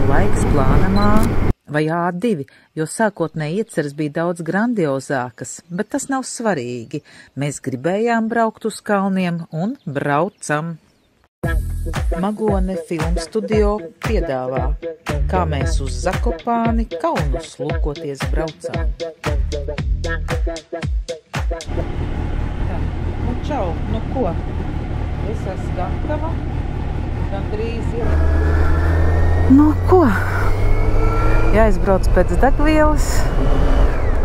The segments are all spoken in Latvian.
laiks plānam A vai A2, jo sākotnēji ieceres bija daudz grandiozākas, bet tas nav svarīgi. Mēs gribējām braukt uz kalniem un braucam. Magone Filmu studio piedāvā, kā mēs uz Zakopāni kalnus lūkoties braucām. Nu čau, nu ko? Es esmu gatava, gandrīz ir. Nu ko? Jāizbrauc pēc degvielas,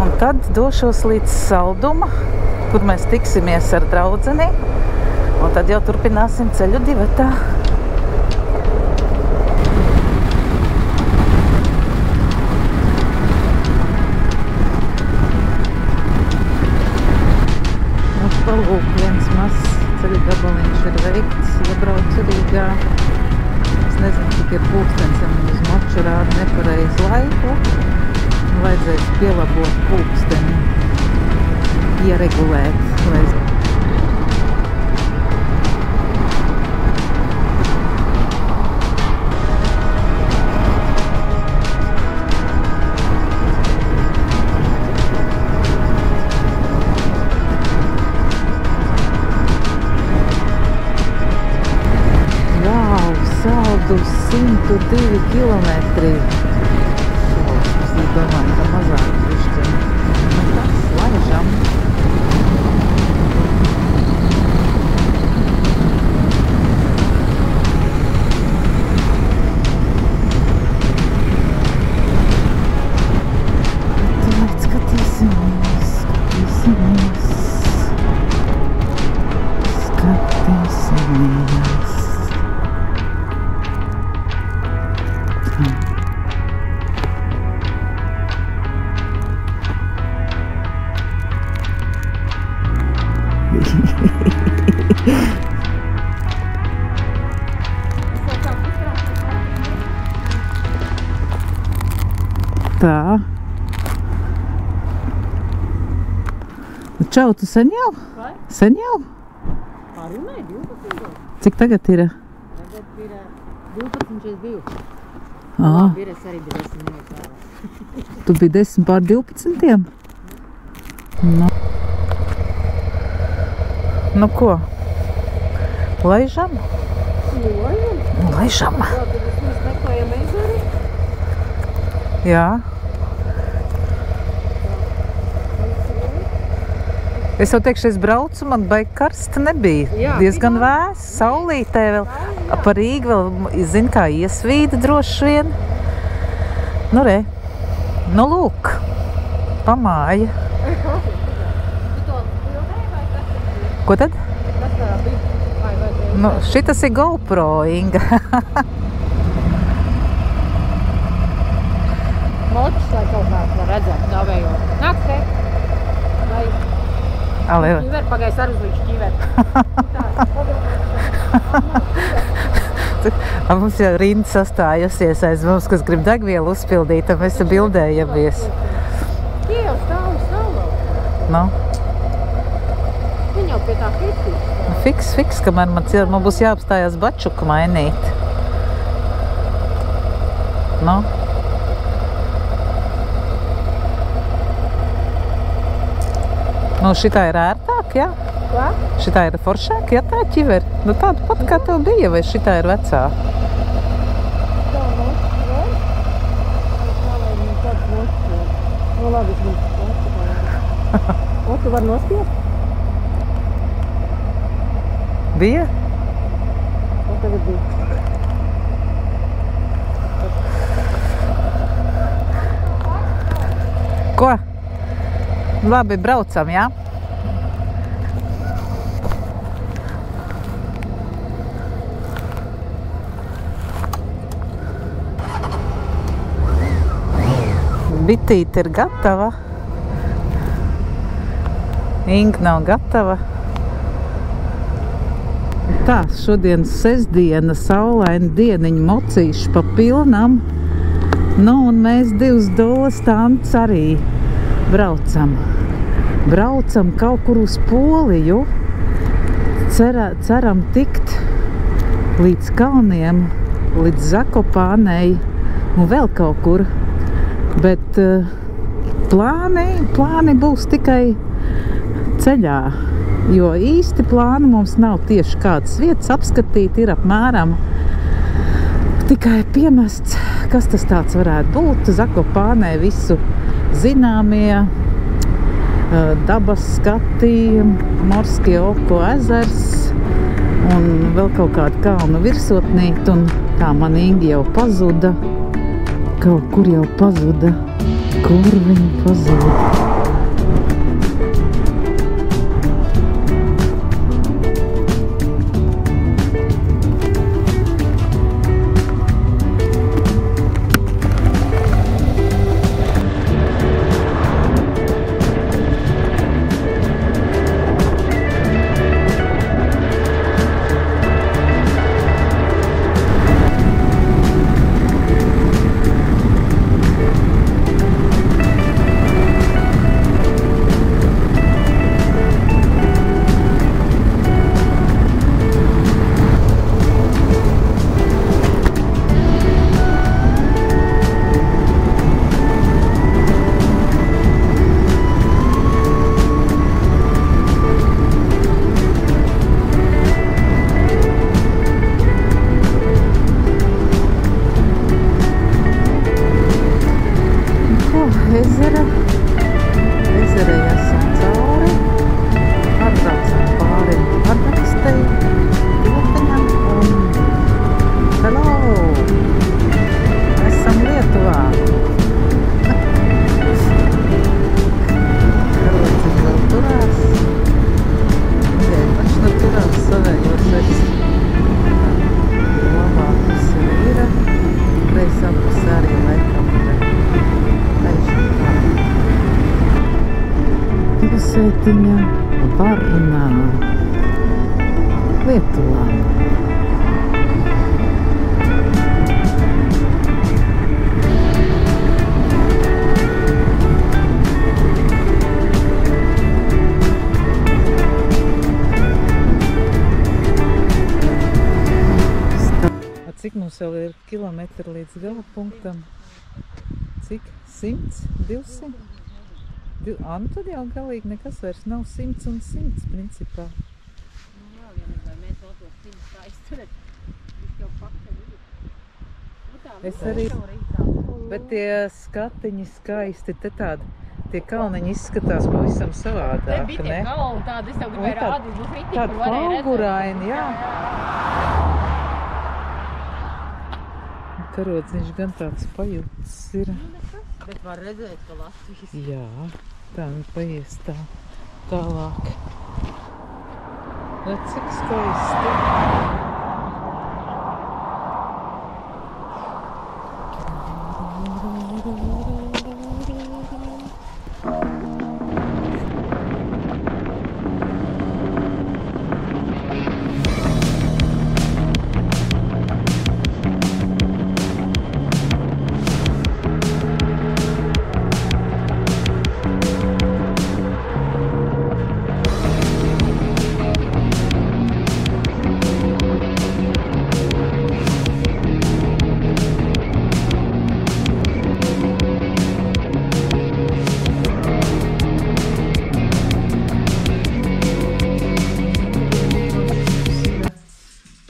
un tad došos līdz Salduma, kur mēs tiksimies ar draudzeni, un tad jau turpināsim ceļu divatā. Palūk, viens mazs ceļu gabaliņš ir veikts, iebraucu Rīgā. Es nezinu, cik ir pulkstens, ja man uz moču rāda nepareizu laiku. Vajadzēs pielabot pulksteni, ieregulēt, lai Saldu 102 kilometri. Es domāju, ka mazāk drušķi. Nu tas, laižam. Bet skatīsimies. Tā. Čau, tu sen jau? Vai? Sen jau? Pārunāji 12. Cik tagad ir? Tagad ir 12:42. Labi, es arī biju 10 minūtes. Tu biji 10 pār 12? Nu ko? Laižam? Laižam. Jā, tad mēs meklējam ezeru. Jā. Es jau teikšu, es braucu, man baigi karsta nebija. Jā, diezgan vēs, saulītē vēl. Pa Rīgu vēl, zin kā, iesvīda droši vien. Nu re, nu lūk, pamāja. Ko tad? Kas tā bija? Nu, šitas ir GoPro, Inga. Močs, lai kaut kāds var redzēt tavējo. Nāc te! Vai ķiver pagais ar uzlīšu ķiver. Mums jau rinda sastājusies aiz mums, kas grib degvielu uzpildīt, un mēs bildējamies. Tie jau stāv. Nu? Viņi jau pie tā fiksīs. Fiks, kamēr man būs jāapstājās bačuku mainīt. Nu? Nu, šitā ir ērtāk, jā? Kā? Šitā ir foršāk, jā, tā ķiver. Nu, tāda pat kā tev bija, vai šitā ir vecā? Tā močs var? Tā lai viņi tāds močs var. Nu, labi, es mums močs. O, tu var nospiest? Bija? O, tagad bija. Ko? Labi, braucam, jā? Bitīte ir gatava. Inga nav gatava. Tā, šodien sestdiena, saulaina dieniņa, mocīši pa pilnam. Nu, un mēs divas dolas tants arī braucam. Braucam kaut kur uz Poliju. Ceram tikt līdz kalniem, līdz Zakopānei un vēl kaut kur. Bet plāni būs tikai ceļā, jo īsti plāni mums nav tieši kādas vietas apskatīt, ir apmēram tikai piemests, kas tas tāds varētu būt. Zakopānē visu zināmie dabas skati, Morskie Oko ezers un vēl kaut kāda kalnu virsotnīt, un tā man Ingi jau pazuda. Kaut kur jau pazuda. Kur viņa pazuda? Ezerē esam cauri, atbraucam pāri Vardakstei, Pilteņam un hello! Esam Lietuvā! Karocis vēl turās. Paši nu turās savējos veids. Labāk tas ir. Kreisā pusē arī laikam. Pilsētiņa Varnā, Lietuvā. Cik mums vēl ir kilometri līdz gala punktam? Cik? 100? 200? Nu tad jau galīgi nekas vairs nav 100 un 100 principā. Jā, vienībai mēs vēl to 100 tā izturēt. Viņš jau pakaļ ir. Es arī, bet tie skatiņi skaisti, te tādi, tie kalniņi izskatās pavisam savādāk, ne? Te bija tie kalni tādi, es tev gribēju rādīt, nu kritiku tādi varēja redzēt. pauguraini, jā. Karodziņš gan tāds pajūts ir. Bet var redzēt, ka Latvijas. Jā, tā nu paies tā tālāk. Redz, cik skaisti.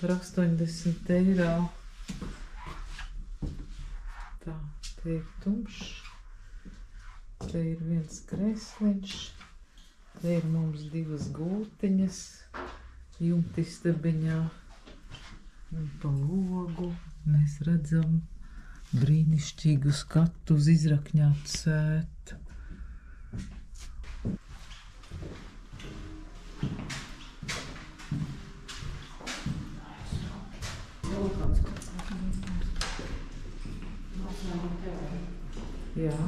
Par 80 eiro. Tā, te ir tumšs. Te ir viens kresliņš. Te ir mums divas gultiņas. Jumtistabiņā. Un pa logu mēs redzam brīnišķīgu skatu uz izrakņātu sētu. Jā.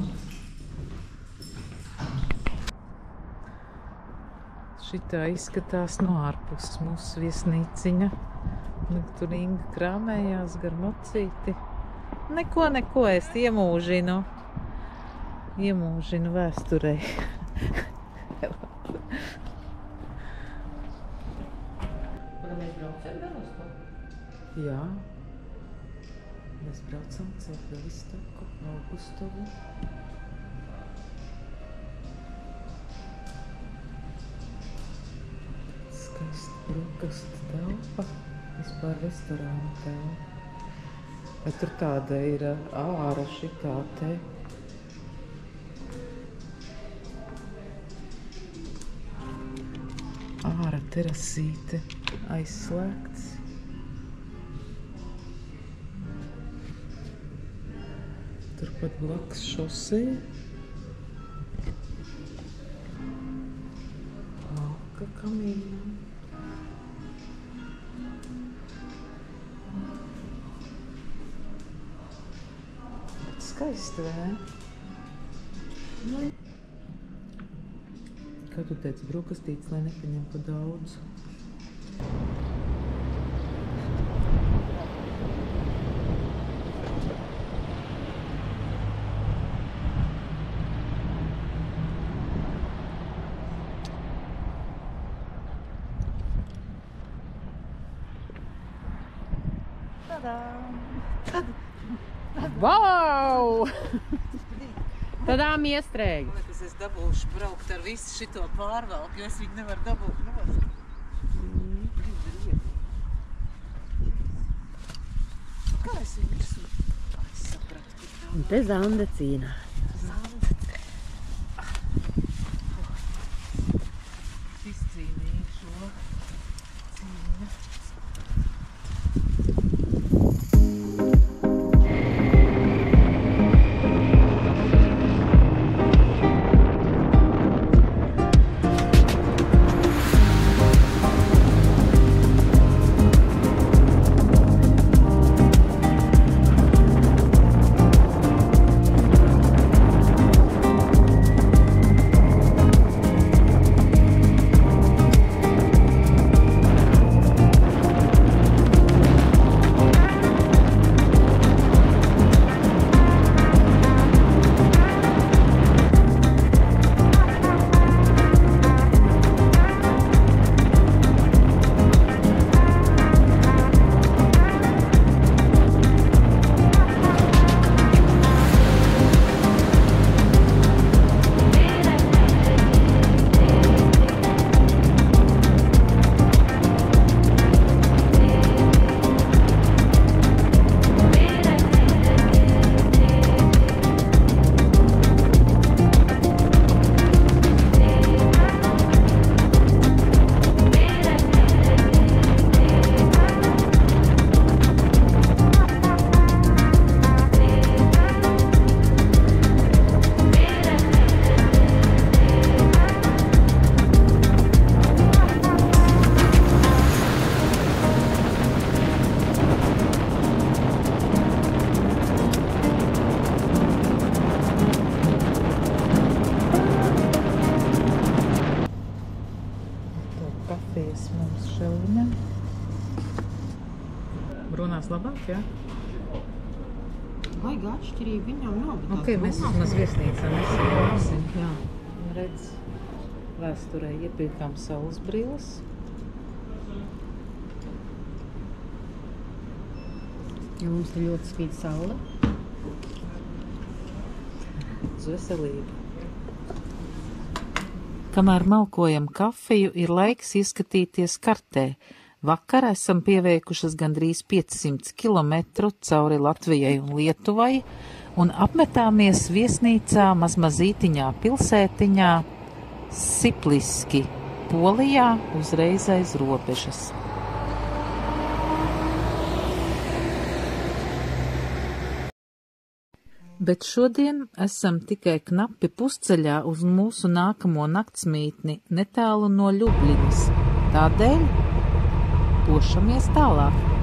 Šitā izskatās no ārpuses mūsu viesnīciņa. Tur Inga krāmējās gar mocīti. Neko, es iemūžinu vēsturei. Jā. Mēs braucam caur Bielistoku, Augustovu. Skaista brokastu telpa, vispār restorāna telpa. Vai tur tāda ir āra šitā te? Āra terasīte aizslēgts. Turpat blakus šosei. Malka kamīnam. Bet skaisti, vai ne? Kā tu teici, brokastītes, lai nepaņem pa daudz. Vau! Tadām iestrēgi. Liekas, es dabūšu braukt ar visu šito pārvalku, jo es viņu nevaru dabūt nost. Kā es viņu visu? Es sapratu, kur tā. Un te Zanda cīnā. Zanda. Izcīnīju šo cīņu. Kafijas mums šelviņa. Brunās labāk, jā? Vajag atšķirību viņam nav. Ok, mēs vismaz viesnīcā nesaņemsim. Jā. Redz, vēsturē iepirkām saules brilles. Ja mums ir ļoti spīd saule. Uz veselību. Kamēr malkojam kafiju, ir laiks ieskatīties kartē. Vakar esam pieveikušas gandrīz 500 kilometru cauri Latvijai un Lietuvai un apmetāmies viesnīcā mazmazītiņā pilsētiņā Sipliski, Polijā, uzreiz aiz robežas. Bet šodien esam tikai knapi pusceļā uz mūsu nākamo naktsmītni netālu no Ļubliņas. Tādēļ pošamies tālāk.